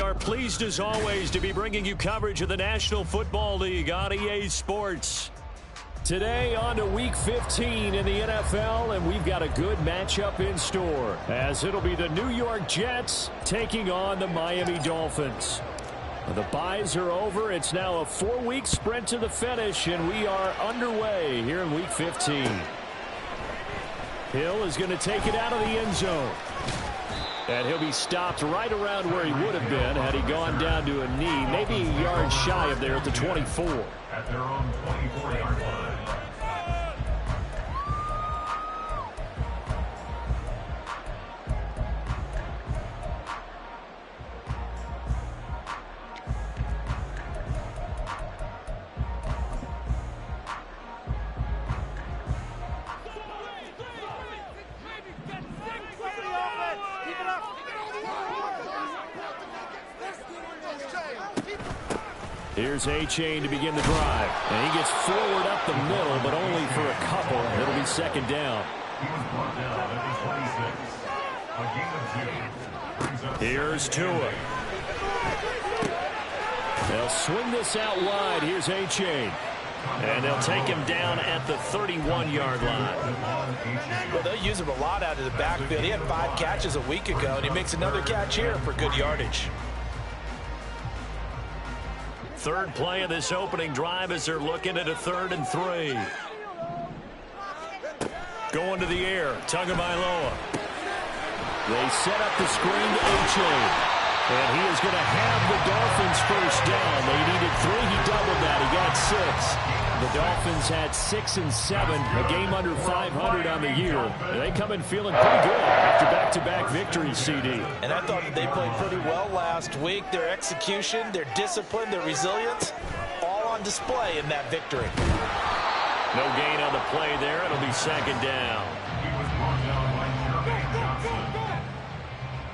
we are pleased as always to be bringing you coverage of the National Football League on EA Sports. Today on to Week 15 in the NFL, and we've got a good matchup in store, as it'll be the New York Jets taking on the Miami Dolphins. The byes are over. It's now a 4-week sprint to the finish, and we are underway here in Week 15. Hill is going to take it out of the end zone. And he'll be stopped right around where he would have been had he gone down to a knee, maybe a yard shy of there at the 24. At their own 24-yard line. Here's A-Chain to begin the drive. And he gets forward up the middle, but only for a couple. It'll be second down. He was brought down at the 26. A gain of 2. Here's Tua. They'll swing this out wide. Here's A-Chain. And they'll take him down at the 31-yard line. Well, they'll use him a lot out of the backfield. He had 5 catches a week ago, and he makes another catch here for good yardage. Third play of this opening drive as they're looking at a 3rd and 3. Going to the air, Tagovailoa. They set up the screen to A-Chain. And he is going to have the Dolphins first down. They needed 3. He doubled that. He got 6. The Dolphins had 6 and 7, a game under 500 on the year. They come in feeling pretty good after back-to-back victories, CD. And I thought that they played pretty well last week. Their execution, their discipline, their resilience, all on display in that victory. No gain on the play there. It'll be second down. He was brought down by Jermaine Johnson.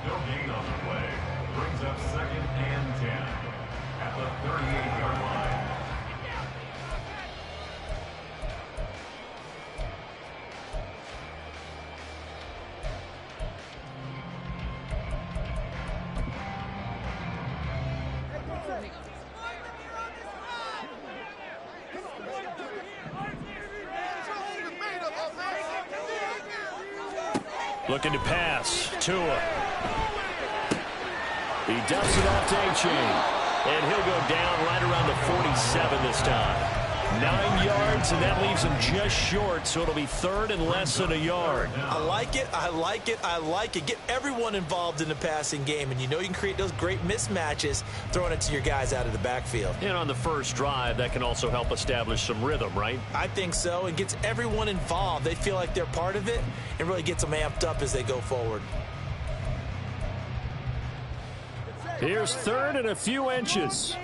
No gain on the play. Brings up 2nd and 10 at the 38-yard line. Looking to pass. Tua. He dumps it off to A-Chain. And he'll go down right around the 47 this time. 9 yards, and that leaves him just short, so it'll be 3rd and less than a yard. I like it, I like it, I like it. Get everyone involved in the passing game, and you know you can create those great mismatches throwing it to your guys out of the backfield. And on the first drive, that can also help establish some rhythm, right? I think so. It gets everyone involved. They feel like they're part of it, and really gets them amped up as they go forward. Here's 3rd and a few inches.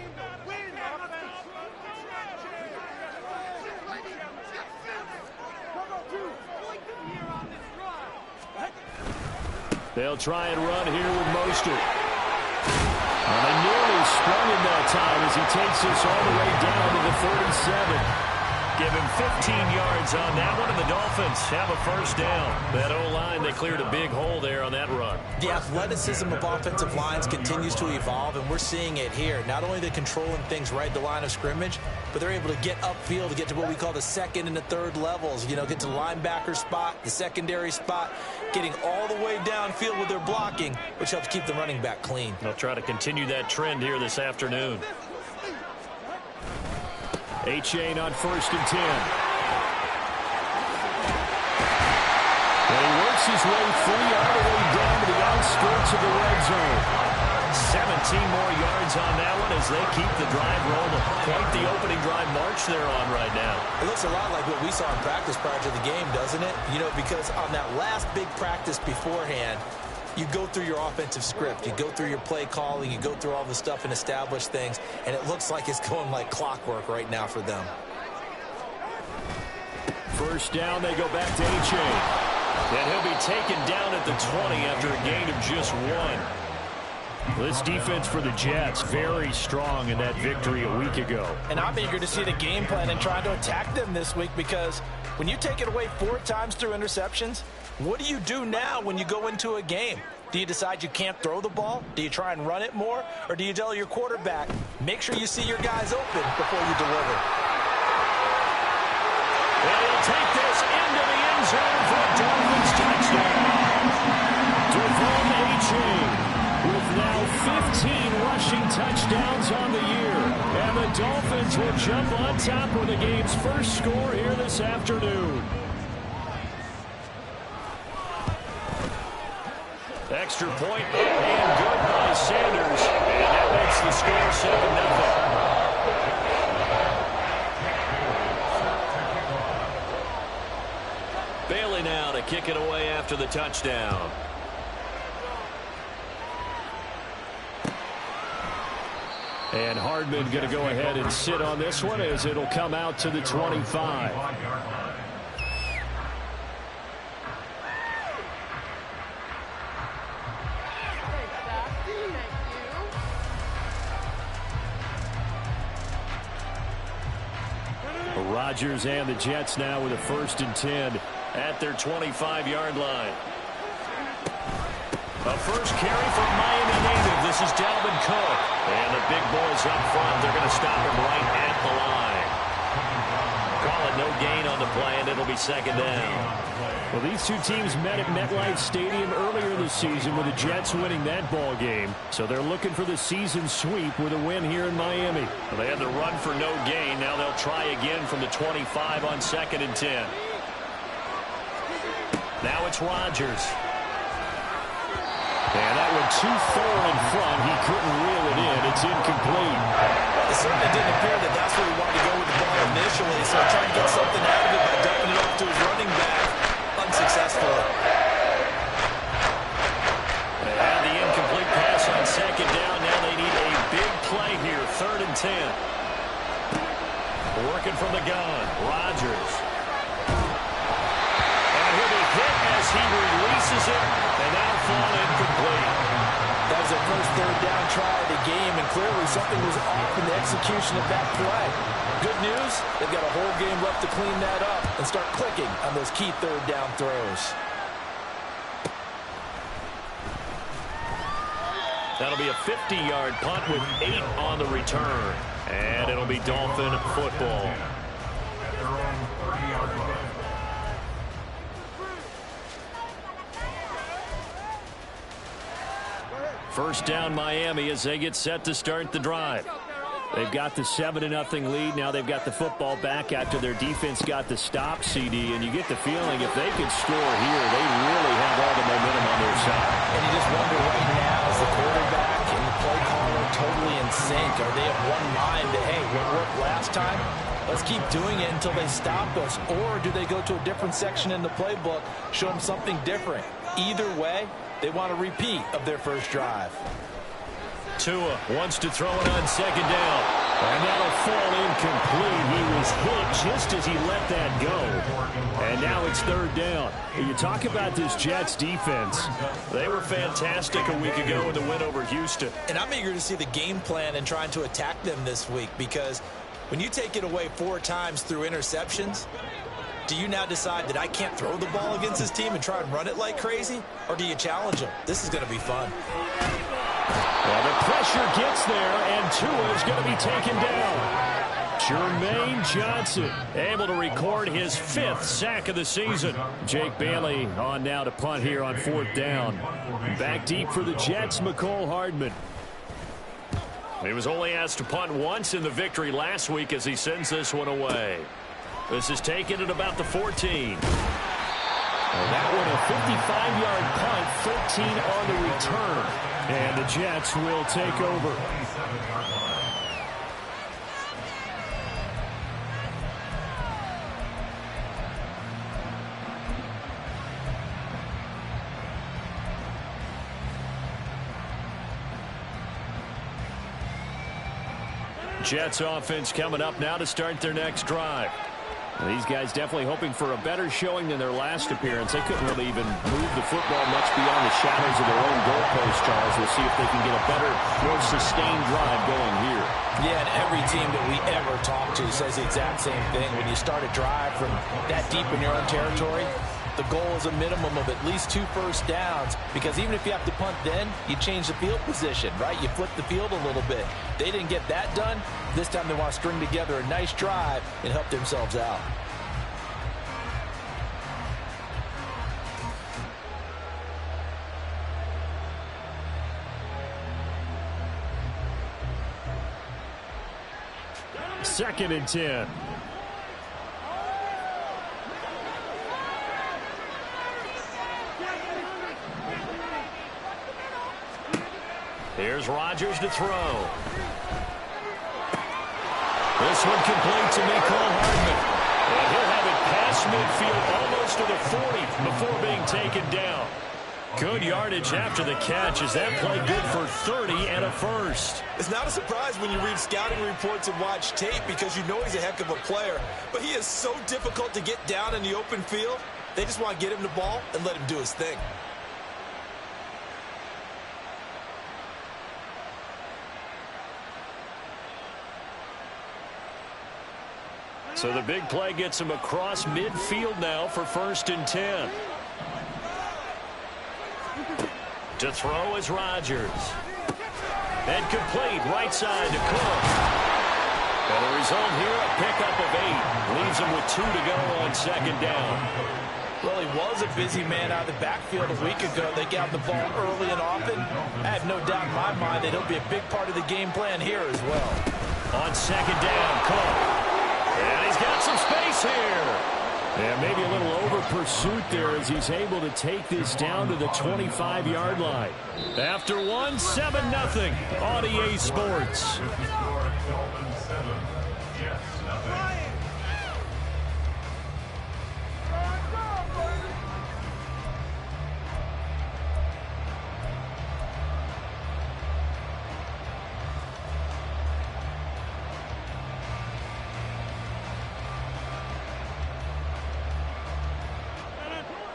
They'll try and run here with Mostert. And they nearly sprung him that time as he takes this all the way down to the 37. Give him 15 yards on that one, and the Dolphins have a first down. That O-line, they cleared a big hole there on that run. The athleticism of offensive lines continues to evolve, and we're seeing it here. Not only are they controlling things right at the line of scrimmage, but they're able to get upfield to get to what we call the 2nd and the 3rd levels. You know, get to the linebacker spot, the secondary spot, getting all the way downfield with their blocking, which helps keep the running back clean. They'll try to continue that trend here this afternoon. A-Chain on 1st and 10. And he works his way free all the way down to the outskirts of the red zone. 17 more yards on that one as they keep the drive rolling. Quite the opening drive march they're on right now. It looks a lot like what we saw in practice prior to the game, doesn't it? You know, because on that last big practice beforehand, you go through your offensive script, you go through your play calling, you go through all the stuff and establish things, and it looks like it's going like clockwork right now for them. First down, they go back to A-Chain. And he'll be taken down at the 20 after a gain of just 1. This defense for the Jets, very strong in that victory a week ago. And I'm eager to see the game plan and try to attack them this week, because when you take it away 4 times through interceptions, what do you do now when you go into a game? Do you decide you can't throw the ball? Do you try and run it more? Or do you tell your quarterback, make sure you see your guys open before you deliver? And he'll take this into the end zone for a Dolphins touchdown. Devon A-Chain with now 15 rushing touchdowns on the year. And the Dolphins will jump on top with the game's first score here this afternoon. Extra point up and good by Sanders. And that makes the score 7-0. Bailey now to kick it away after the touchdown. And Hardman going to go ahead and sit on this one as it'll come out to the 25. Rodgers and the Jets now with a 1st and 10 at their 25-yard line. A first carry from Miami native. This is Dalvin Cook. And the big boys up front, they're going to stop him right at the line. Call it no gain on the play, and it'll be 2nd down. Well, these two teams met at MetLife Stadium earlier this season with the Jets winning that ball game. So they're looking for the season sweep with a win here in Miami. Well, they had the run for no gain. Now they'll try again from the 25 on 2nd and 10. Now it's Rodgers. And that one too far in front. He couldn't reel it in. It's incomplete. It certainly didn't appear that that's where he wanted to go with the ball initially. So trying to get something out of it by dumping it off to his running back. Unsuccessful. They had the incomplete pass on 2nd down. Now they need a big play here. 3rd and 10. Working from the gun. Rodgers. And he'll be hit as he releases it. And that'll fall incomplete. That was their first 3rd down try of the game, and clearly something was off in the execution of that play. Good news, they've got a whole game left to clean that up and start clicking on those key 3rd down throws. That'll be a 50-yard punt with 8 on the return. And it'll be Dolphin football. At their own 30-yard line. First down Miami as they get set to start the drive. They've got the 7-0 lead. Now they've got the football back after their defense got the stop, CD. And you get the feeling if they could score here, they really have all the momentum on their side. And you just wonder right now, is the quarterback and the play caller totally in sync? Are they of one mind that, hey, what worked last time? Let's keep doing it until they stop us. Or do they go to a different section in the playbook, show them something different? Either way, they want a repeat of their first drive. Tua wants to throw it on 2nd down. And that'll fall incomplete. He was hit just as he let that go. And now it's 3rd down. You talk about this Jets defense. They were fantastic a week ago in the win over Houston. And I'm eager to see the game plan and trying to attack them this week, because when you take it away 4 times through interceptions, do you now decide that I can't throw the ball against this team and try and run it like crazy? Or do you challenge them? This is going to be fun. Well, the pressure gets there, and Tua is going to be taken down. Jermaine Johnson able to record his 5th sack of the season. Jake Bailey on now to punt here on 4th down. Back deep for the Jets, McCole Hardman. He was only asked to punt once in the victory last week as he sends this one away. This is taken at about the 14. And that one a 55-yard punt, 13 on the return. And the Jets will take over. Jets offense coming up now to start their next drive. These guys definitely hoping for a better showing than their last appearance. They couldn't really even move the football much beyond the shadows of their own goalpost, Charles. We'll see if they can get a better, more sustained drive going here. Yeah, and every team that we ever talk to says the exact same thing. When you start a drive from that deep in your own territory, The goal is a minimum of at least 2 first downs, because even if you have to punt then, you change the field position, right? You flip the field a little bit. They didn't get that done. This time they want to string together a nice drive and help themselves out. Second and 10. Here's Rodgers to throw. This one complete to Mecole Hardman. And he'll have it past midfield almost to the 40 before being taken down. Good yardage after the catch as that play good for 30 and a first. It's not a surprise when you read scouting reports and watch tape, because you know he's a heck of a player. But he is so difficult to get down in the open field. They just want to get him the ball and let him do his thing. So the big play gets him across midfield now for 1st and 10. To throw is Rodgers. And complete right side to Cook. And the result here, a pickup of 8. Leaves him with 2 to go on 2nd down. Well, he was a busy man out of the backfield a week ago. They got the ball early and often. I have no doubt in my mind that he'll be a big part of the game plan here as well. On 2nd down, Cook. And he's got some space here. And maybe a little over pursuit there as he's able to take this down to the 25-yard line. After one, 7-0 on EA Sports.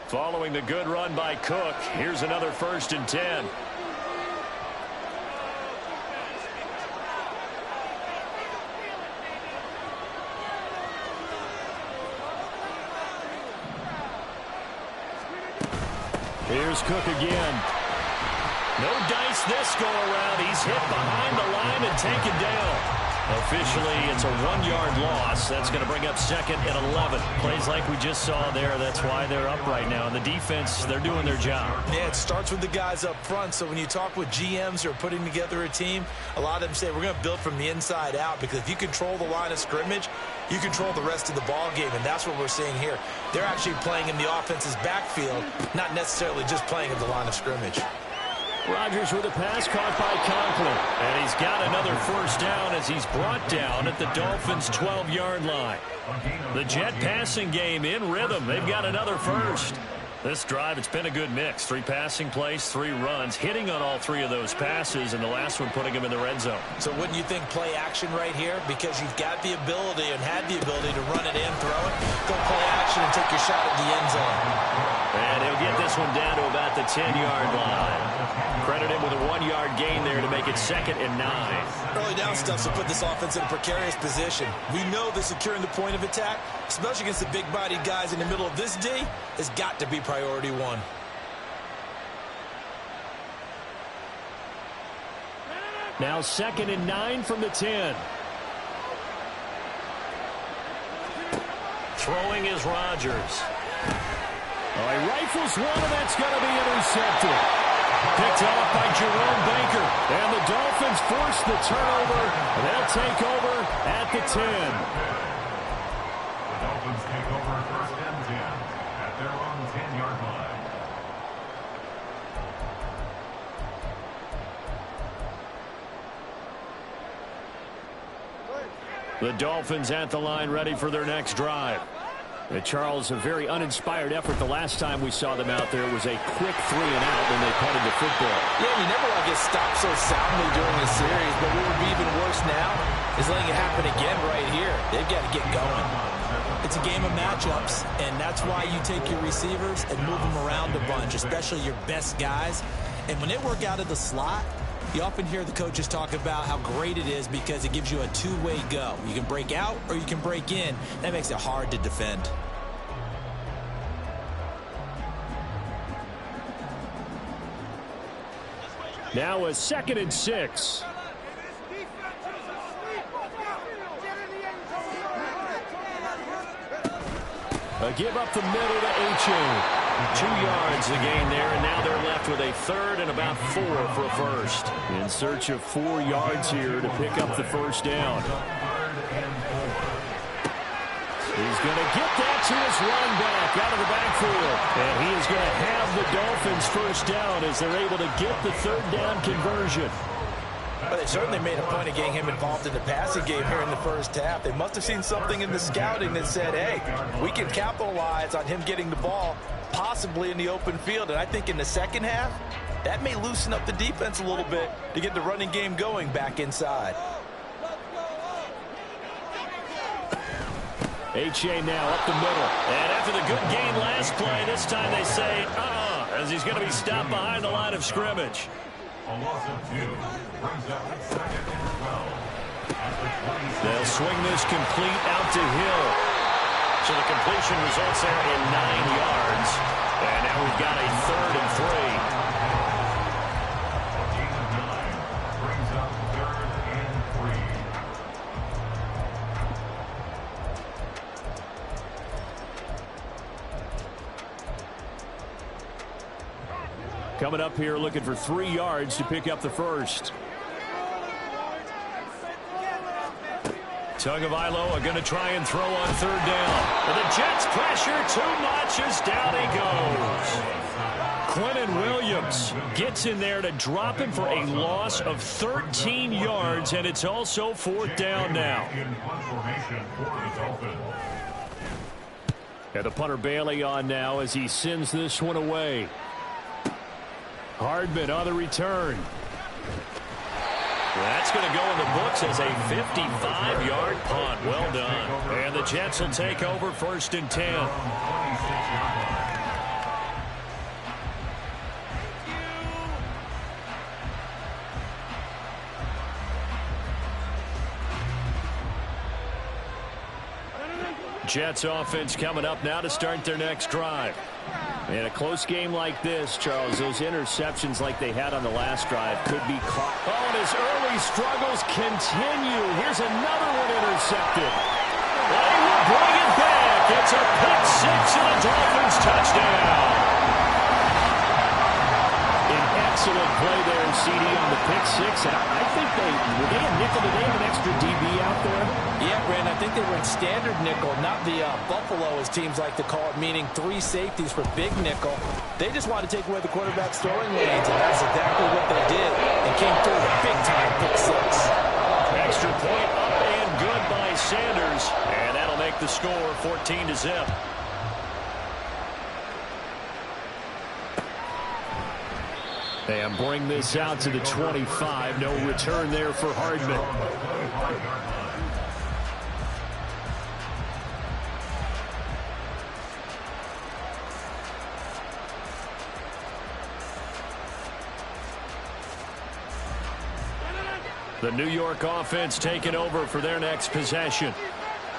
Following the good run by Cook, here's another 1st and 10. Here's Cook again. No dice this go around. He's hit behind the line and taken down. Officially, it's a 1-yard loss. That's going to bring up 2nd and 11. Plays like we just saw there. That's why they're up right now. And the defense, they're doing their job. Yeah, it starts with the guys up front. So when you talk with GMs who are putting together a team, a lot of them say we're going to build from the inside out, because if you control the line of scrimmage, you control the rest of the ball game. And that's what we're seeing here. They're actually playing in the offense's backfield, not necessarily just playing at the line of scrimmage. Rodgers with a pass caught by Conklin. And he's got another 1st down as he's brought down at the Dolphins' 12-yard line. The Jet passing game in rhythm. They've got another 1st. This drive, it's been a good mix. 3 passing plays, 3 runs, hitting on all 3 of those passes, and the last one putting him in the red zone. So wouldn't you think play action right here? Because you've got the ability and had the ability to run it and throw it. Go play action and take your shot at the end zone. And he'll get this one down to about the 10-yard line. Credit him with a 1-yard gain there to make it 2nd and 9. Early down stuff will put this offense in a precarious position. We know that securing the point of attack, especially against the big-bodied guys in the middle of this D, has got to be priority 1. Now 2nd and 9 from the 10. Throwing is Rodgers. Oh, he rifles one, and that's going to be intercepted. Picked off by Jerome Baker. And the Dolphins force the turnover. And they'll take over at the 10. The Dolphins take over 1st and 10 at their own 10-yard line. The Dolphins at the line, ready for their next drive. And Charles, a very uninspired effort the last time we saw them out there. It was a quick 3 and out when they punted the football. Yeah, you never want to get stopped so soundly during the series, but what would be even worse now is letting it happen again right here. They've got to get going. It's a game of matchups, and that's why you take your receivers and move them around a bunch, especially your best guys. And when they work out of the slot, you often hear the coaches talk about how great it is because it gives you a 2-way go. You can break out or you can break in. That makes it hard to defend. Now a 2nd and 6. A give up the middle to H.A. 2 yards the gain there, and now they're left with a 3rd and about 4 for a first. In search of 4 yards here to pick up the first down. He's going to get that to his run back out of the backfield. And he is going to have the Dolphins first down as they're able to get the 3rd down conversion. Well, they certainly made a point of getting him involved in the passing game here in the first half. They must have seen something in the scouting that said, hey, we can capitalize on him getting the ball, possibly in the open field. And I think in the second half, that may loosen up the defense a little bit to get the running game going back inside. H.A. now up the middle. And after the good gain last play, this time they say, as he's going to be stopped behind the line of scrimmage. A loss of 2 brings up 2nd and 12. They'll swing this complete out to Hill. So the completion results there in 9 yards. And now we've got a 3rd and 3. A gain of 9 brings up 3rd and 3. Coming up here looking for 3 yards to pick up the first. Tagovailoa are going to try and throw on 3rd down. And the Jets pressure too much as down he goes. Quentin Williams gets in there to drop him for a loss of 13 yards, and it's also 4th down now. And the punter Bailey on now as he sends this one away. Hardman on the return. That's going to go in the books as a 55-yard punt. Well done. And the Jets will take over 1st and 10. Jets offense coming up now to start their next drive. In a close game like this, Charles, those interceptions like they had on the last drive could be caught. Oh, and his early struggles continue. Here's another one intercepted. They will bring it back. It's a pick 6 and a Dolphins touchdown. An excellent play there, CD, on the pick 6. And I think were they in nickel? Did they have an extra DB out there? Yeah, Brandon, I think they were in standard nickel, not the Buffalo, as teams like to call it, meaning 3 safeties for big nickel. They just wanted to take away the quarterback's throwing lanes, and that's exactly what they did, and came through a big-time pick 6. Extra point up and good by Sanders, and that'll make the score 14-0. And bring this out to the 25. No return there for Hardman. The New York offense taking over for their next possession.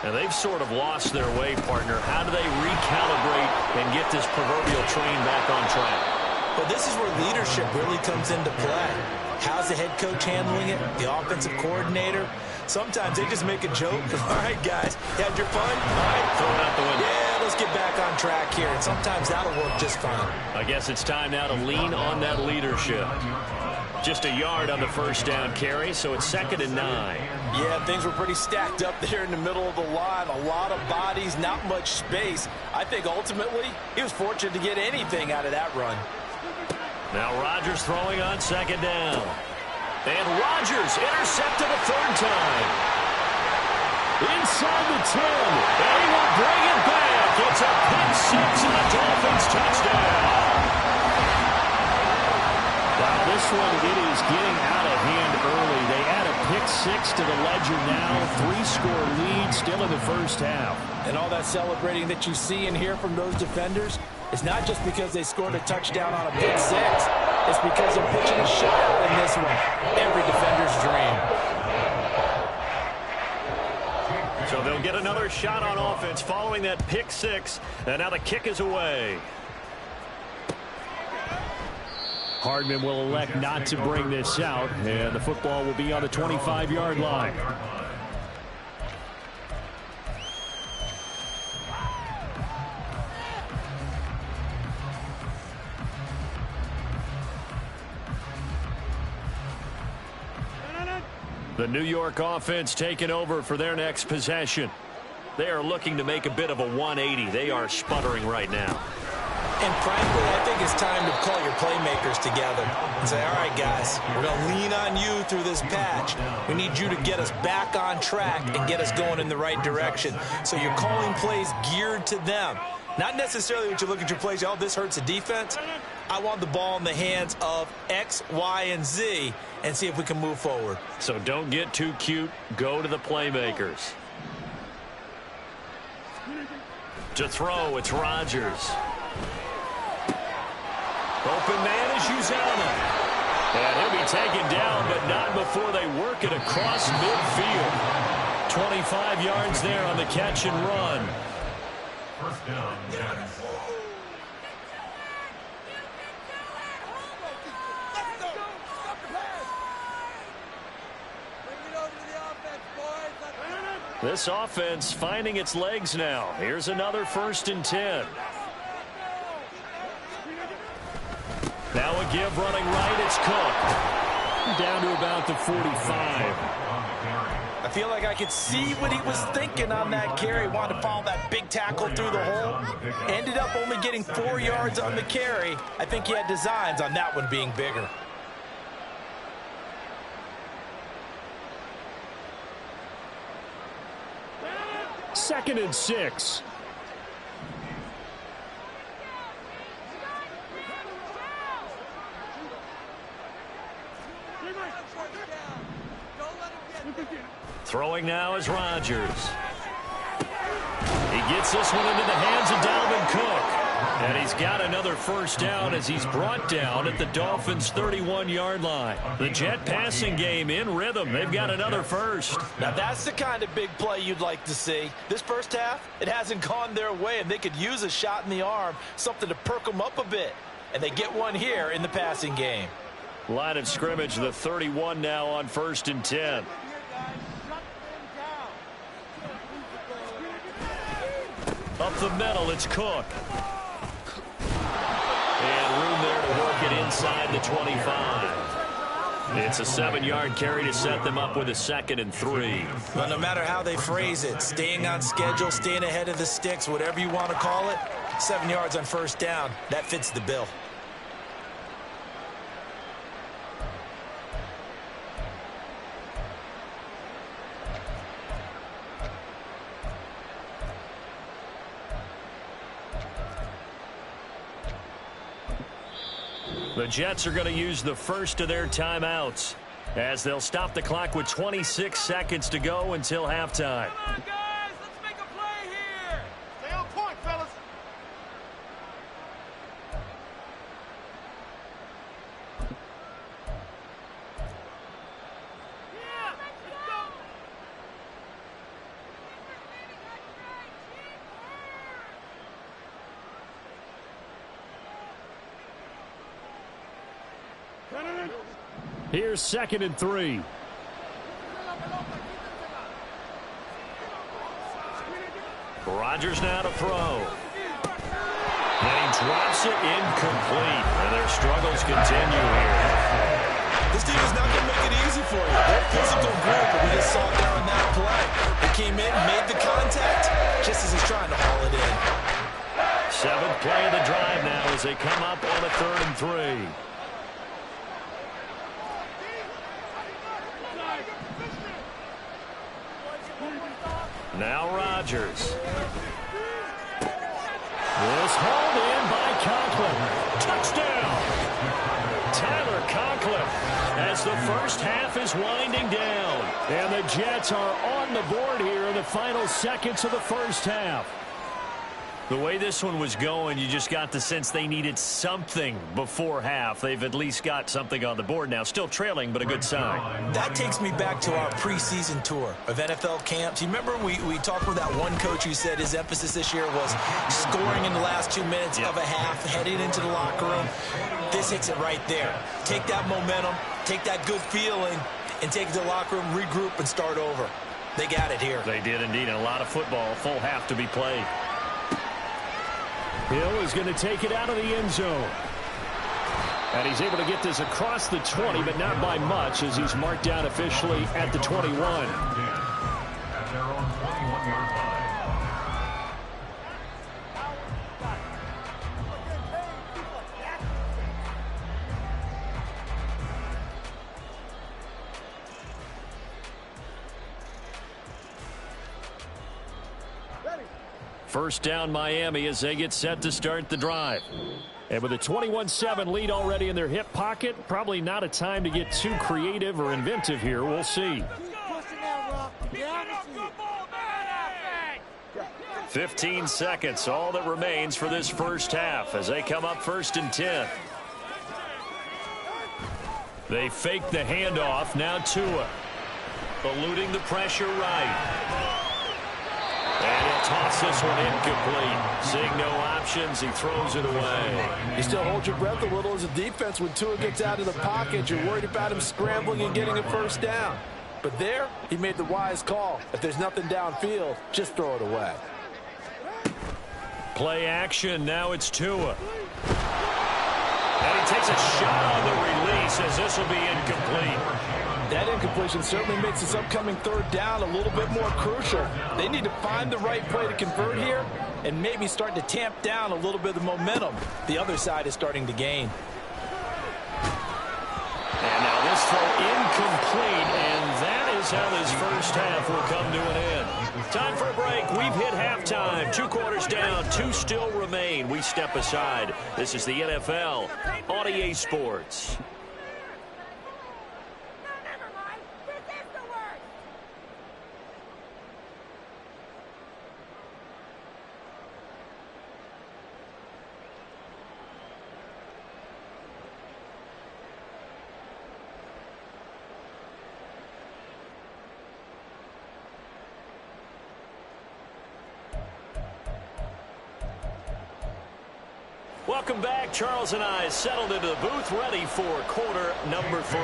And they've sort of lost their way, partner. How do they recalibrate and get this proverbial train back on track? Well, this is where leadership really comes into play. How's the head coach handling it? The offensive coordinator? Sometimes they just make a joke. All right, guys, you had your fun? All right, throw it out the window. Yeah, let's get back on track here. And sometimes that'll work just fine. I guess it's time now to lean on that leadership. Just a yard on the first down carry, so it's 2nd and 9. Yeah, things were pretty stacked up there in the middle of the line. A lot of bodies, not much space. I think ultimately he was fortunate to get anything out of that run. Now Rodgers throwing on 2nd down. And Rodgers intercepted a 3rd time. Inside the 10. And he will bring it back. It's a pick 6 and a Dolphins touchdown. Wow, this one, it is getting out of hand early. They add a pick 6 to the ledger now. 3-score lead still in the first half. And all that celebrating that you see and hear from those defenders is not just because they scored a touchdown on a pick 6. It's because they're pitching a shutout in this one. Every defender's dream. So they'll get another shot on offense following that pick 6. And now the kick is away. Hardman will elect not to bring this out, and the football will be on the 25-yard line. The New York offense taking over for their next possession. They are looking to make a bit of a 180. They are sputtering right now. And frankly, I think it's time to call your playmakers together and say, all right, guys, we're going to lean on you through this patch. We need you to get us back on track and get us going in the right direction. So you're calling plays geared to them. Not necessarily what you look at your plays, oh, this hurts the defense. I want the ball in the hands of X, Y, and Z and see if we can move forward. So don't get too cute. Go to the playmakers. To throw, it's Rodgers. Open man is Uzana. And he'll be taken down, but not before they work it across midfield. 25 yards there on the catch and run. First down, Jets. This offense finding its legs now. Here's another 1st and 10. Now a give running right. It's Cook. Down to about the 45. I feel like I could see what he was thinking on that carry. Wanted to follow that big tackle through the hole. Ended up only getting 4 yards on the carry. I think he had designs on that one being bigger. Second and 6. Throwing now is Rodgers. He gets this one into the hands of Dalvin Cook. And he's got another 1st down as he's brought down at the Dolphins' 31-yard line. The Jet passing game in rhythm. They've got another 1st. Now that's the kind of big play you'd like to see. This first half, it hasn't gone their way, and they could use a shot in the arm, something to perk them up a bit. And they get one here in the passing game. Line of scrimmage, the 31 now on 1st and 10. Up the middle, it's Cook. And room there to work it inside the 25. It's a 7-yard carry to set them up with a 2nd and 3. But no matter how they phrase it, staying on schedule, staying ahead of the sticks, whatever you want to call it, 7 yards on 1st down, that fits the bill. The Jets are going to use the first of their timeouts as they'll stop the clock with 26 seconds to go until halftime. Come on, guys. Let's make a play here. Stay on point, fellas. Yeah, let's go. Here's 2nd and 3. Rodgers now to throw. And he drops it incomplete. And their struggles continue here. This team is not going to make it easy for you. They're a physical group, but we just saw it there on that play. They came in, made the contact, just as he's trying to haul it in. 7th play of the drive now as they come up on a 3rd and 3. Now Rodgers. This hauled in by Conklin. Touchdown! Tyler Conklin as the first half is winding down. And the Jets are on the board here in the final seconds of the first half. The way this one was going, you just got the sense they needed something before half. They've at least got something on the board now. Still trailing, but a good sign. That takes me back to our preseason tour of NFL camps. You remember we talked with that one coach who said his emphasis this year was scoring in the last 2 minutes of a half, heading into the locker room. This hits it right there. Take that momentum, take that good feeling, and take it to the locker room, regroup, and start over. They got it here. They did indeed. And a lot of football, full half to be played. Hill is going to take it out of the end zone. And he's able to get this across the 20, but not by much, as he's marked down officially at the 21. At their own 21-yard line. First down, Miami, as they get set to start the drive. And with a 21-7 lead already in their hip pocket, probably not a time to get too creative or inventive here. We'll see. 15 seconds, all that remains for this first half as they come up 1st and 10. They fake the handoff. Now Tua eluding the pressure right. And he'll toss this one incomplete. Seeing no options, he throws it away. You still hold your breath a little as a defense when Tua gets out of the pocket. You're worried about him scrambling and getting a first down. But there, he made the wise call. If there's nothing downfield, just throw it away. Play action. Now it's Tua. And he takes a shot on the release as this will be incomplete. That incompletion certainly makes this upcoming third down a little bit more crucial. They need to find the right play to convert here and maybe start to tamp down a little bit of the momentum the other side is starting to gain. And now this throw incomplete, and that is how this first half will come to an end. Time for a break. We've hit halftime. 2 quarters down, 2 still remain. We step aside. This is the NFL on EA Sports. Welcome back. Charles and I settled into the booth, ready for quarter number 3.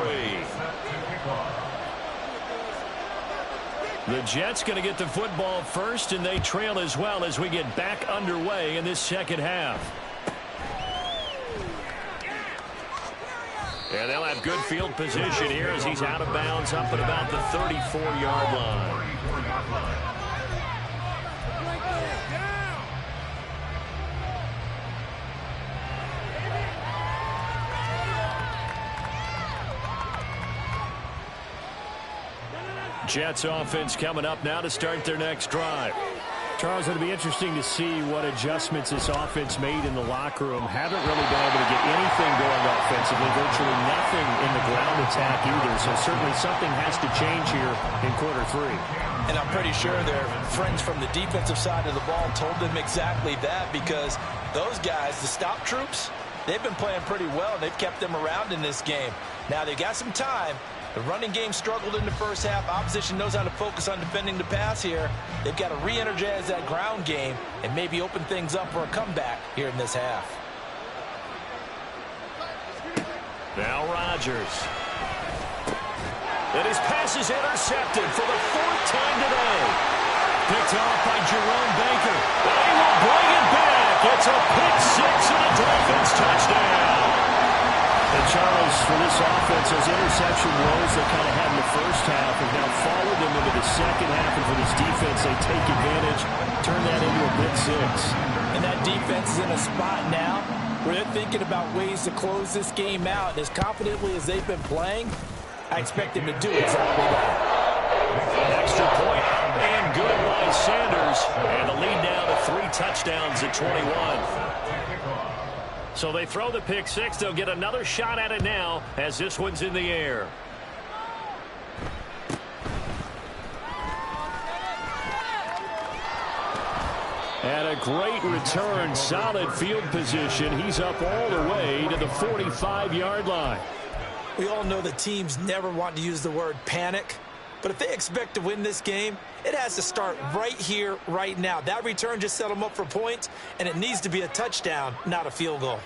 The Jets going to get the football first, and they trail as well as we get back underway in this second half. And they'll have good field position here as he's out of bounds up at about the 34-yard line. Jets offense coming up now to start their next drive. Charles, it'll be interesting to see what adjustments this offense made in the locker room. Haven't really been able to get anything going offensively, virtually nothing in the ground attack either. So certainly something has to change here in quarter 3. And I'm pretty sure their friends from the defensive side of the ball told them exactly that, because those guys, the stop troops, they've been playing pretty well, and they've kept them around in this game. Now they've got some time. The running game struggled in the first half. Opposition knows how to focus on defending the pass here. They've got to re-energize that ground game and maybe open things up for a comeback here in this half. Now Rodgers. And his pass is intercepted for the 4th time today. Picked off by Jerome Baker. They will bring it back. It's a pick 6 and a Dolphins touchdown. And Charles, for this offense, those interception woes they kind of had in the first half have now followed them into the second half. And for this defense, they take advantage, turn that into a pick 6. And that defense is in a spot now where they're thinking about ways to close this game out. And as confidently as they've been playing, I expect them to do exactly that. Extra point and good by Sanders. And the lead now to 3 touchdowns at 21. So they throw the pick 6. They'll get another shot at it now as this one's in the air. And a great return, solid field position. He's up all the way to the 45-yard line. We all know the teams never want to use the word panic, but if they expect to win this game, it has to start right here, right now. That return just set them up for points, and it needs to be a touchdown, not a field goal.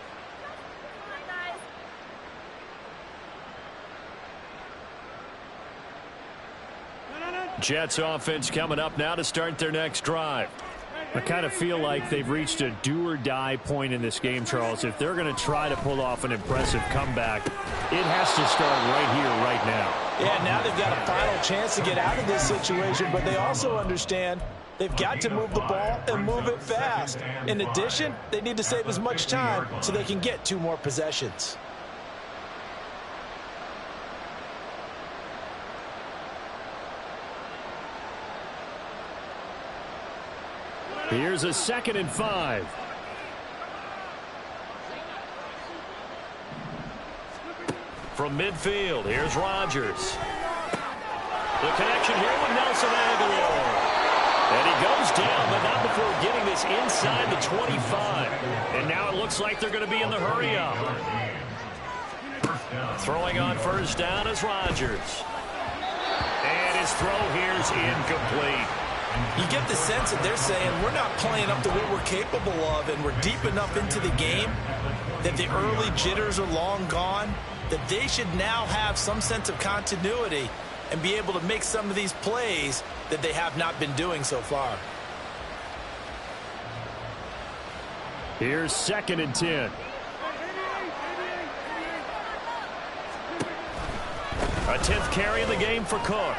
Jets offense coming up now to start their next drive. I kind of feel like they've reached a do-or-die point in this game, Charles. If they're going to try to pull off an impressive comeback, it has to start right here, right now. Yeah, now they've got a final chance to get out of this situation, but they also understand they've got to move the ball and move it fast. In addition, they need to save as much time so they can get 2 more possessions. Here's a 2nd and 5. From midfield, here's Rodgers. The connection here with Nelson Aguilar. And he goes down, but not before getting this inside the 25. And now it looks like they're going to be in the hurry-up. Throwing on first down is Rodgers. And his throw here is incomplete. You get the sense that they're saying we're not playing up to what we're capable of, and we're deep enough into the game that the early jitters are long gone, that they should now have some sense of continuity and be able to make some of these plays that they have not been doing so far. Here's 2nd and 10. A 10th carry in the game for Cook.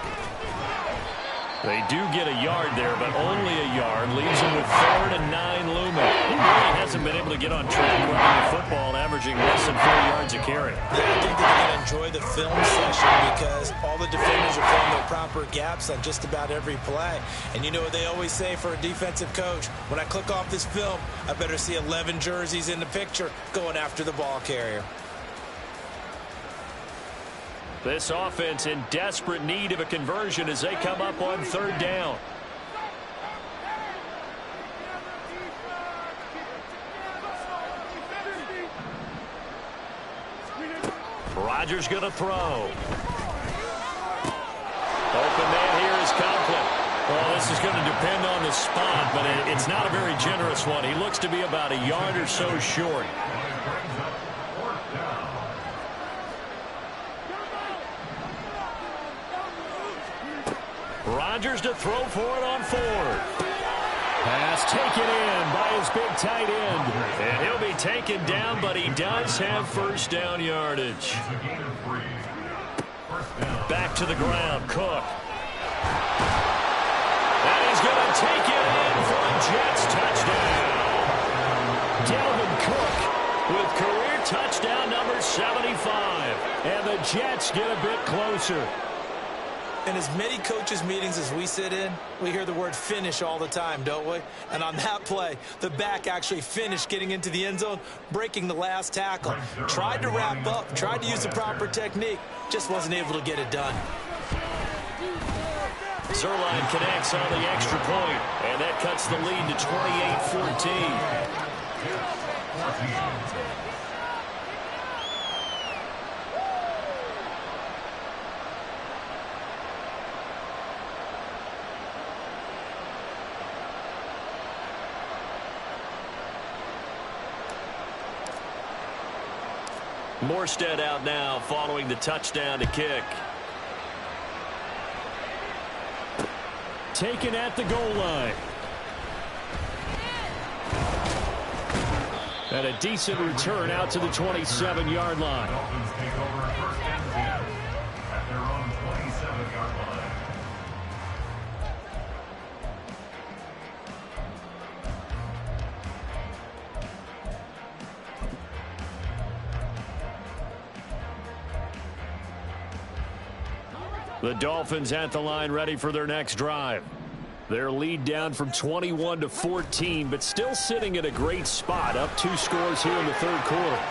They do get a yard there, but only a yard. Leaves them with 3rd and 9 looming. He really hasn't been able to get on track running the football, averaging less than 4 yards a carry. Yeah, I think they're going to enjoy the film session because all the defenders are filling their proper gaps on just about every play. And you know what they always say for a defensive coach? When I click off this film, I better see 11 jerseys in the picture going after the ball carrier. This offense in desperate need of a conversion as they come up on 3rd down. Rodgers going to throw. Open man here is Conklin. Well, this is going to depend on the spot, but it's not a very generous one. He looks to be about a yard or so short. Rodgers to throw for it on 4th. Pass taken in by his big tight end. And he'll be taken down, but he does have first down yardage. Back to the ground, Cook. And he's going to take it in for a Jets touchdown. Dalvin Cook with career touchdown number 75. And the Jets get a bit closer. In as many coaches' meetings as we sit in, we hear the word finish all the time, don't we? And on that play, the back actually finished getting into the end zone, breaking the last tackle. Tried to wrap up, tried to use the proper technique, just wasn't able to get it done. Zerline connects on the extra point, and that cuts the lead to 28-14. Morstead out now following the touchdown to kick. Taken at the goal line. And a decent return out to the 27-yard line. Dolphins take over 1st and 10 at their own 27-yard line. The Dolphins at the line ready for their next drive. Their lead down from 21-14, but still sitting at a great spot, up 2 scores here in the 3rd quarter.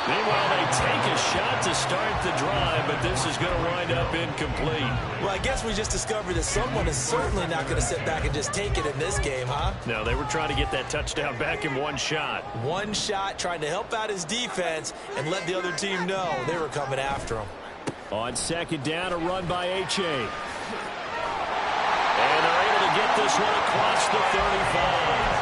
Meanwhile, they take a shot to start the drive, but this is going to wind up incomplete. Well, I guess we just discovered that someone is certainly not going to sit back and just take it in this game, huh? No, they were trying to get that touchdown back in one shot. One shot, trying to help out his defense and let the other team know they were coming after him. On second down, a run by H.A. And they're able to get this one across the 35.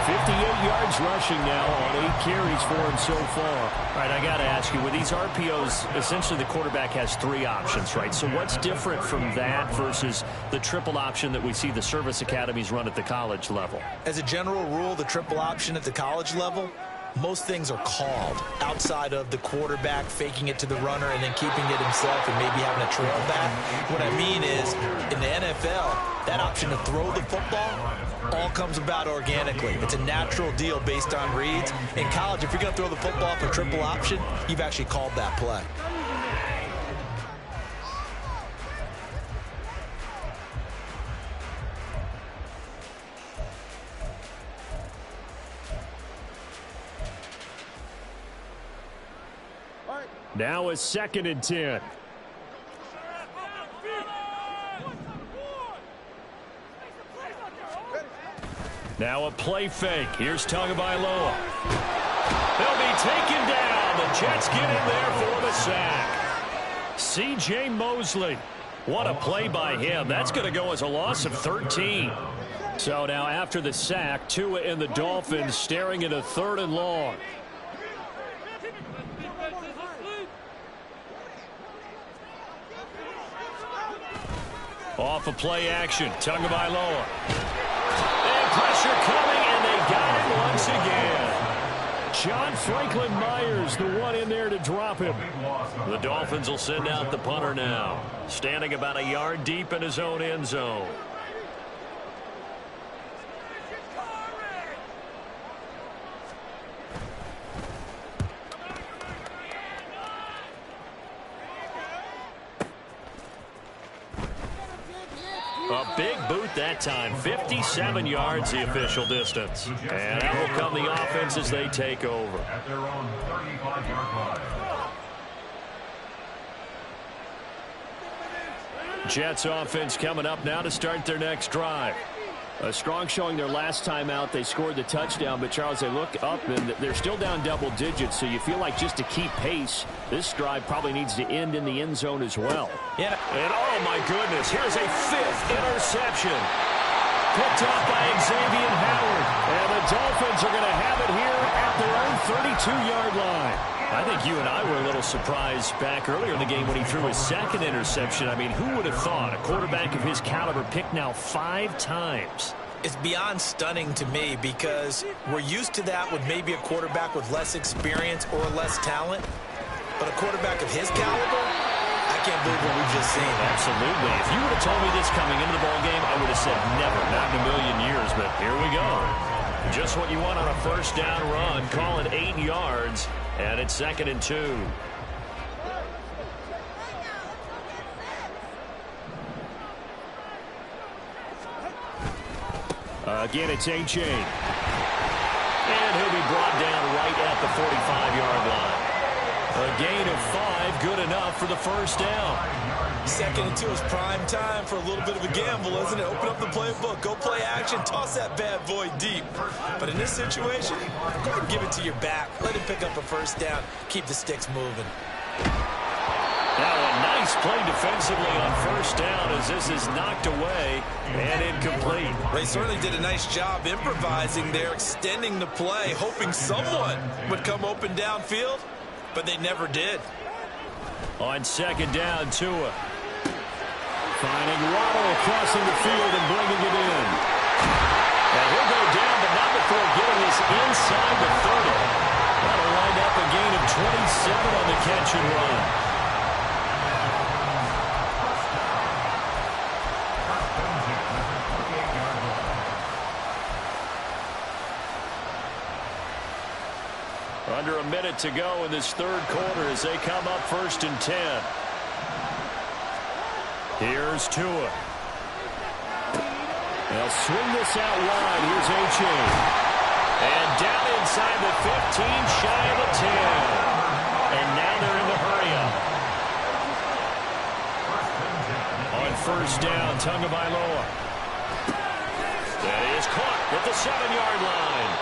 58 yards rushing now on 8 carries for him so far. All right, I got to ask you, with these RPOs, essentially the quarterback has 3 options, right? So what's different from that versus the triple option that we see the service academies run at the college level? As a general rule, the triple option at the college level, most things are called outside of the quarterback faking it to the runner and then keeping it himself and maybe having a trail back. What I mean is, in the NFL, that option to throw the football all comes about organically. It's a natural deal based on reads. In college, if you're going to throw the football for triple option, you've actually called that play. Now a second and 10. Now a play fake. Here's Tagovailoa. They'll be taken down. The Jets get in there for the sack. C.J. Mosley. What a play by him. That's going to go as a loss of 13. So now after the sack, Tua and the Dolphins staring at a 3rd and long. Off a play action. Tagovailoa. And pressure coming, and they got him once again. John Franklin Myers, the one in there to drop him. The Dolphins will send out the punter now. Standing about a yard deep in his own end zone. A big boot that time. 57 yards the official distance. And that will come the offense as they take over. At their own 35-yard line. Jets offense coming up now to start their next drive. A strong showing their last time out. They scored the touchdown, but Charles, they look up and they're still down double digits, so you feel like just to keep pace, this drive probably needs to end in the end zone as well. Yeah. And oh my goodness, here's a 5th interception. Picked off by Xavier Howard. And the Dolphins are going to have it here at their own 32-yard line. I think you and I were a little surprised back earlier in the game when he threw his 2nd interception. I mean, who would have thought a quarterback of his caliber picked now 5 times? It's beyond stunning to me because we're used to that with maybe a quarterback with less experience or less talent. But a quarterback of his caliber, I can't believe what we've just seen. Absolutely. If you would have told me this coming into the ballgame, I would have said never, not in a million years. But here we go. Just what you want on a 1st down run. Call it 8 yards. And it's 2nd and 2. Again, it's H.A. And he'll be brought down right at the 45-yard line. A gain of 5, good enough for the 1st down. 2nd and 2 is prime time for a little bit of a gamble, isn't it? Open up the playbook, go play action, toss that bad boy deep. But in this situation, go ahead and give it to your back. Let him pick up a 1st down. Keep the sticks moving. Now a nice play defensively on 1st down as this is knocked away and incomplete. They certainly did a nice job improvising there, extending the play, hoping someone would come open downfield, but they never did. On 2nd down, Tua. Finding Waddle crossing the field and bringing it in. And he'll go down, but not before getting this inside the 30. That'll wind up a gain of 27 on the catch and run. Under a minute to go in this 3rd quarter as they come up 1st and 10. Here's Tua. They'll swing this out wide. Here's H.A. And down inside the 15, shy of the 10. And now they're in the hurry-up. On first down, Tagovailoa. And he is caught at the 7-yard line.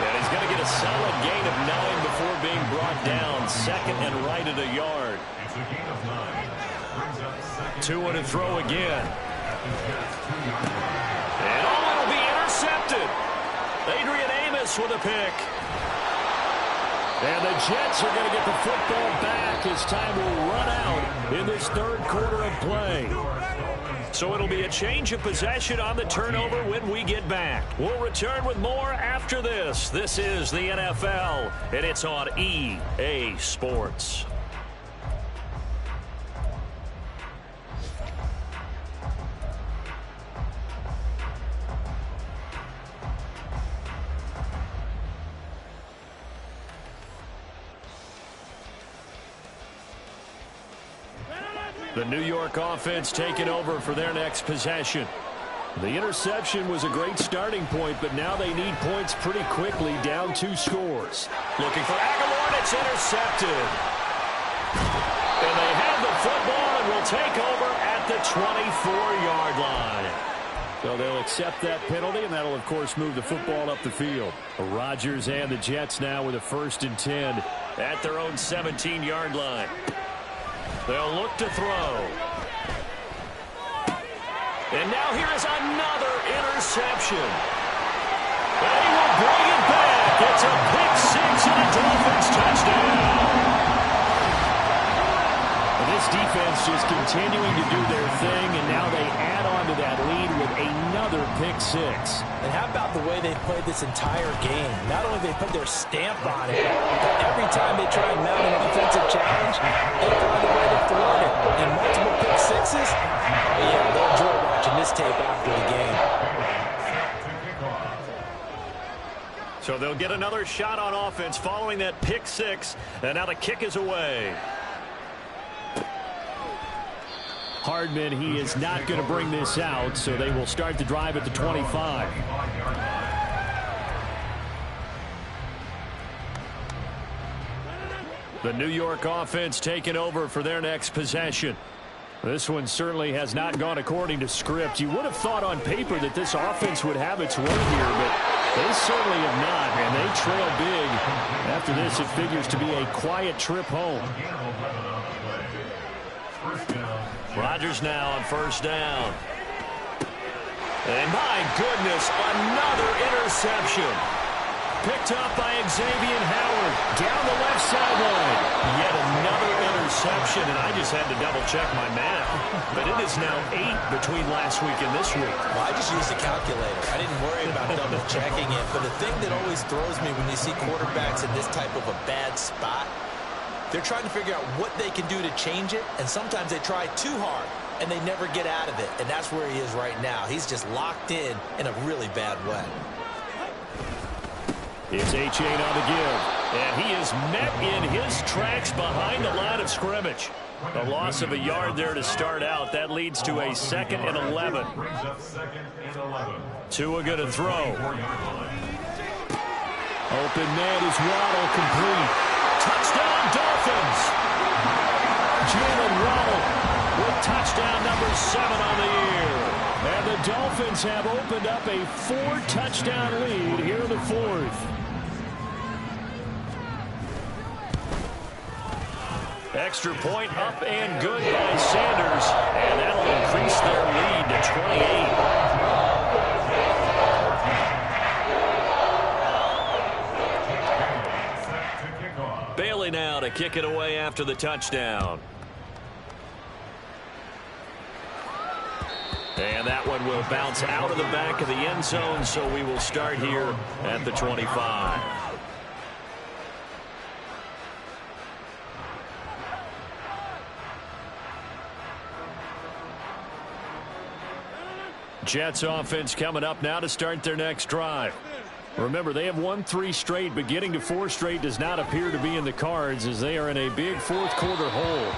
And he's going to get a solid gain of 9 before being brought down. Second and right at a yard. It's a gain of 9. Brings up second. 2 to throw again. And it'll be intercepted. Adrian Amos with a pick. And the Jets are going to get the football back as time will run out in this third quarter of play. So it'll be a change of possession on the turnover when we get back. We'll return with more after this. This is the NFL, and it's on EA Sports. The New York offense taking over for their next possession. The interception was a great starting point, but now they need points pretty quickly, down 2 scores. Looking for Aguilar, and it's intercepted. And they have the football and will take over at the 24-yard line. So they'll accept that penalty, and that'll, of course, move the football up the field. Rodgers and the Jets now with a 1st and 10 at their own 17-yard line. They'll look to throw. And now here is another interception. And he will bring it back. It's a pick-6 and a Dolphins touchdown. And this defense just continuing to do their thing, and now they add on to that lead with another pick-6. And how about the way they played this entire game? Not only they put their stamp on it, but every time they try and mount an offensive challenge, they find a way to thwart it. And multiple pick-6s, yeah, they'll enjoy watching this tape after the game. So they'll get another shot on offense following that pick-6, and now the kick is away. Hardman, he is not going to bring this out, so they will start the drive at the 25. The New York offense taking over for their next possession. This one certainly has not gone according to script. You would have thought on paper that this offense would have its way here, but they certainly have not, and they trail big. After this, it figures to be a quiet trip home. Rodgers now on first down. And my goodness, another interception. Picked up by Xavier Howard down the left sideline. Yet another interception, and I just had to double-check my math. But it is now 8 between last week and this week. Well, I just used a calculator. I didn't worry about double-checking it. But the thing that always throws me when you see quarterbacks in this type of a bad spot, they're trying to figure out what they can do to change it, and sometimes they try too hard, and they never get out of it. And that's where he is right now. He's just locked in a really bad way. It's H8 on the give, and he is met in his tracks behind the line of scrimmage. A loss of a yard there to start out. That leads to a 2nd and 11. Tua going to throw. Open man is Waddle, complete. Touchdown Dolphins. Jalen Waddle with touchdown number 7 on the year. And the Dolphins have opened up a 4-touchdown lead here in the 4th. Extra point up and good by Sanders. And that'll increase their lead to 28. Bailey now to kick it away after the touchdown. And that one will bounce out of the back of the end zone, so we will start here at the 25. Jets offense coming up now to start their next drive. Remember, they have won 3 straight, but getting to 4 straight does not appear to be in the cards as they are in a big 4th quarter hole.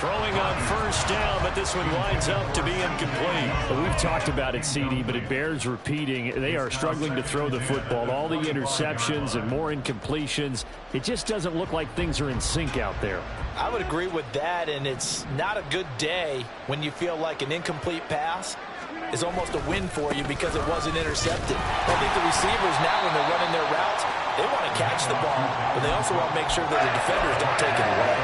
Throwing on first down, but this one winds up to be incomplete. Well, we've talked about it, CD, but it bears repeating. They are struggling to throw the football. All the interceptions and more incompletions. It just doesn't look like things are in sync out there. I would agree with that, and it's not a good day when you feel like an incomplete pass is almost a win for you because it wasn't intercepted. I think the receivers now, when they're running their routes, they want to catch the ball, but they also want to make sure that the defenders don't take it away.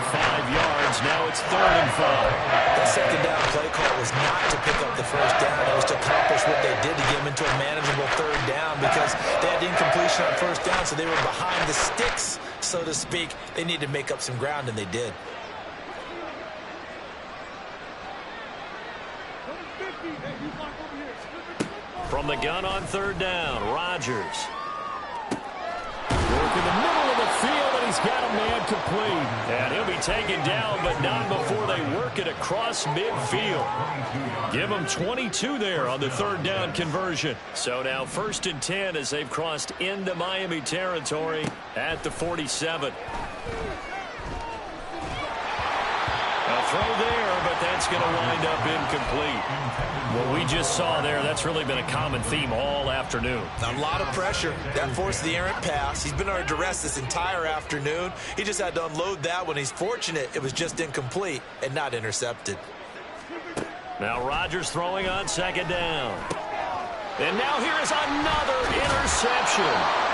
5 yards, now it's 3rd and 5. That second down play call was not to pick up the first down. It was to accomplish what they did to get them into a manageable 3rd down because they had incompletion on first down, so they were behind the sticks, so to speak. They needed to make up some ground, and they did. From the gun on 3rd down, Rodgers. Work in the middle of the field, and he's got a man complete. And he'll be taken down, but not before they work it across midfield. Give him 22 there on the 3rd down conversion. So now 1st and 10 as they've crossed into Miami territory at the 47. A throw there, but that's going to wind up incomplete. What we just saw there, that's really been a common theme all afternoon. A lot of pressure. That forced the errant pass. He's been under duress this entire afternoon. He just had to unload that one. He's fortunate it was just incomplete and not intercepted. Now Rodgers throwing on 2nd down. And now here is another interception.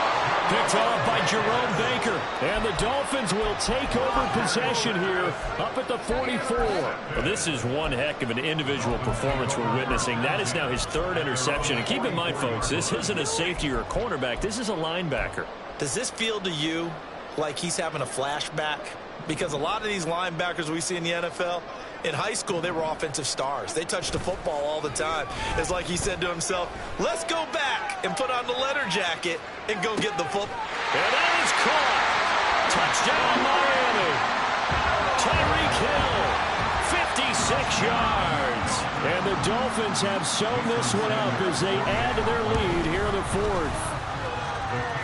Picked off by Jerome Baker. And the Dolphins will take over possession here up at the 44. Well, this is one heck of an individual performance we're witnessing. That is now his 3rd interception. And keep in mind, folks, this isn't a safety or a cornerback. This is a linebacker. Does this feel to you like he's having a flashback? Because a lot of these linebackers we see in the NFL, in high school, they were offensive stars. They touched the football all the time. It's like he said to himself, let's go back and put on the letter jacket and go get the football. And that is caught. Touchdown, Miami. Tyreek Hill, 56 yards. And the Dolphins have sewn this one up as they add to their lead here in the 4th.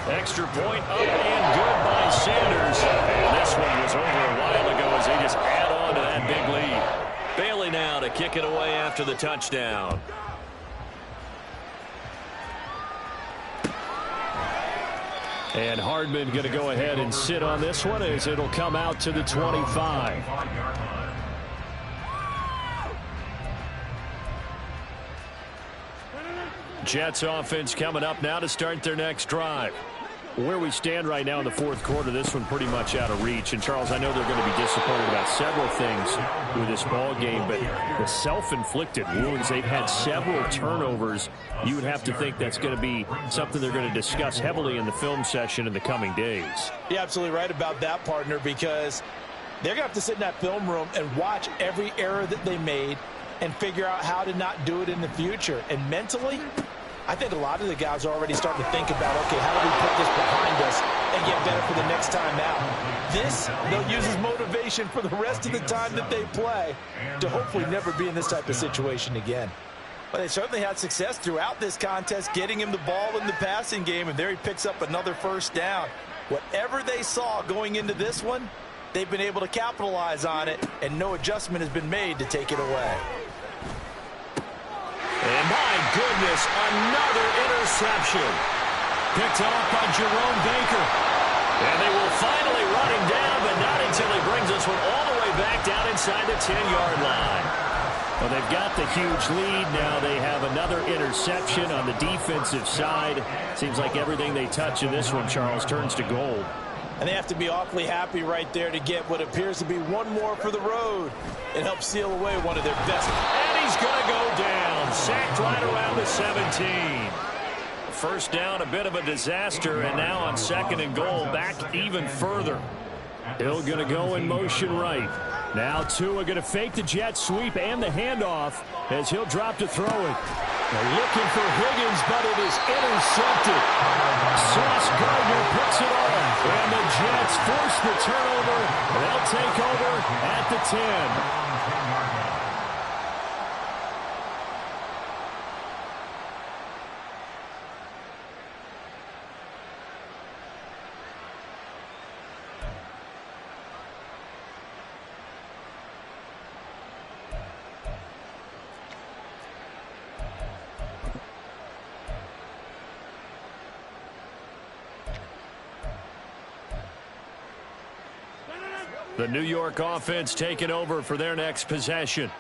Extra point up and good by Sanders. And this one was over a while ago as they just add on to that big lead. Bailey now to kick it away after the touchdown. And Hardman going to go ahead and sit on this one as it'll come out to the 25. Jets offense coming up now to start their next drive. Where we stand right now in the 4th quarter, this one pretty much out of reach. And, Charles, I know they're going to be disappointed about several things with this ball game, but the self-inflicted wounds, they've had several turnovers. You would have to think that's going to be something they're going to discuss heavily in the film session in the coming days. You're absolutely right about that, partner, because they're going to have to sit in that film room and watch every error that they made and figure out how to not do it in the future. And mentally, I think a lot of the guys are already starting to think about, okay, how do we put this behind us and get better for the next time out? This, they'll use as motivation for the rest of the time that they play to hopefully never be in this type of situation again. But they certainly had success throughout this contest, getting him the ball in the passing game, and there he picks up another 1st down. Whatever they saw going into this one, they've been able to capitalize on it, and no adjustment has been made to take it away. And my goodness, another interception. Picked off by Jerome Baker. And they will finally run him down, but not until he brings this one all the way back down inside the 10-yard line. Well, they've got the huge lead. Now they have another interception on the defensive side. Seems like everything they touch in this one, Charles, turns to gold. And they have to be awfully happy right there to get what appears to be one more for the road and help seal away one of their best. And he's going to go down. Sacked right around the 17. 1st down, a bit of a disaster, and now on 2nd and goal, back even further. Hill going to go in motion right. Now Tua going to fake the jet sweep and the handoff as he'll drop to throw it. They're looking for Higgins, but it is intercepted. Sauce Gardner puts it on, and the Jets force the turnover. They'll take over at the 10. The New York offense taking over for their next possession.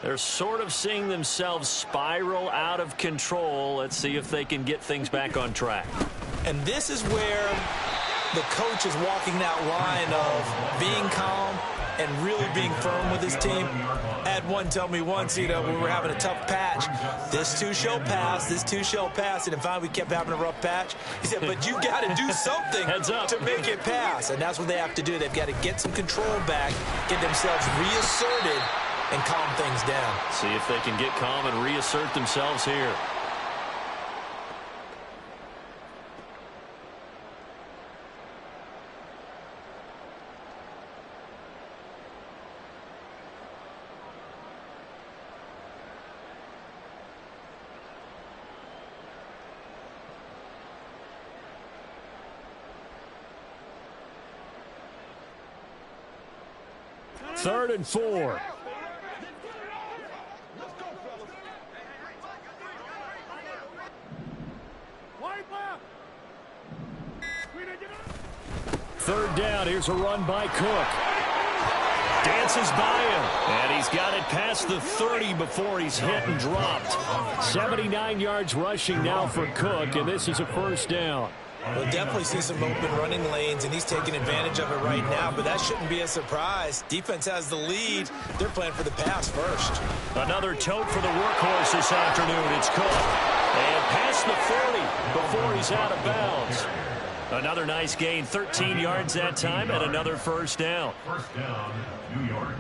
They're sort of seeing themselves spiral out of control. Let's see if they can get things back on track. And this is where the coach is walking that line of being calm and really being firm with his team. I had one tell me once, when we were having a tough patch, this too shall pass, this too shall pass. And if finally we kept having a rough patch, he said, but you got to do something to make it pass. And that's what they have to do. They've got to get some control back, get themselves reasserted, and calm things down. See if they can get calm and reassert themselves here. Third and 4. Third down. Here's a run by Cook. Dances by him. And he's got it past the 30 before he's hit and dropped. 79 yards rushing now for Cook, and this is a first down. We'll definitely see some open running lanes, and he's taking advantage of it right now, but that shouldn't be a surprise. Defense has the lead. They're playing for the pass first. Another tote for the workhorse this afternoon. It's Cook. And past the 40 before he's out of bounds. Another nice gain, 13 yards that time, and another first down. First down, New York.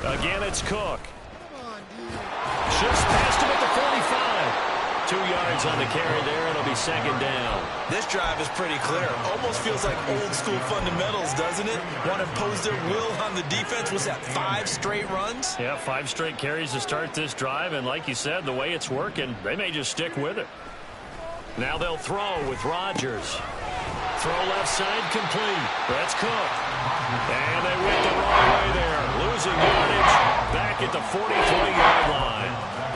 Again, it's Cook. Just past him at the 45. 2 yards on the carry there. It'll be second down. This drive is pretty clear. Almost feels like old school fundamentals, doesn't it? Want to impose their will on the defense. Was that 5 straight runs? Yeah, 5 straight carries to start this drive. And like you said, the way it's working, they may just stick with it. Now they'll throw with Rodgers. Throw left side complete. That's Cook. And they went the wrong way there. Losing yardage back at the 43-yard line.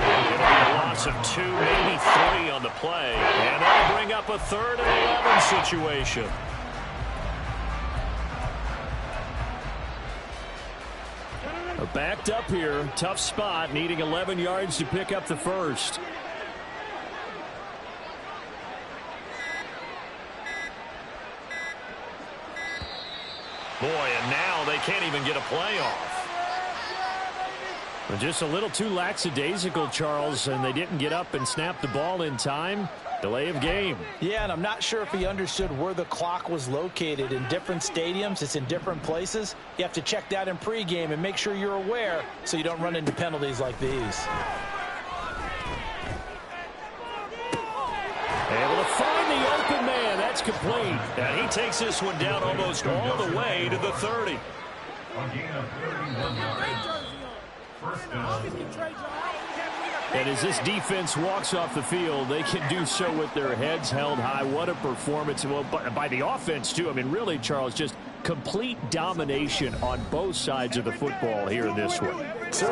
It'll be a loss of 2, maybe 3 on the play. And that'll bring up a 3rd and 11 situation. Backed up here. Tough spot. Needing 11 yards to pick up the first. Boy, and now they can't even get a play off. Just a little too lackadaisical, Charles, and they didn't get up and snap the ball in time. Delay of game. Yeah, and I'm not sure if he understood where the clock was located. In different stadiums, it's in different places. You have to check that in pregame and make sure you're aware so you don't run into penalties like these. Able to find the open man. That's complete. And he takes this one down almost all the way to the 30. A gain of 31 yards. First down. And as this defense walks off the field, they can do so with their heads held high. What a performance. Well, by the offense, too. I mean, really, Charles, just complete domination on both sides of the football here in this one. Certainly.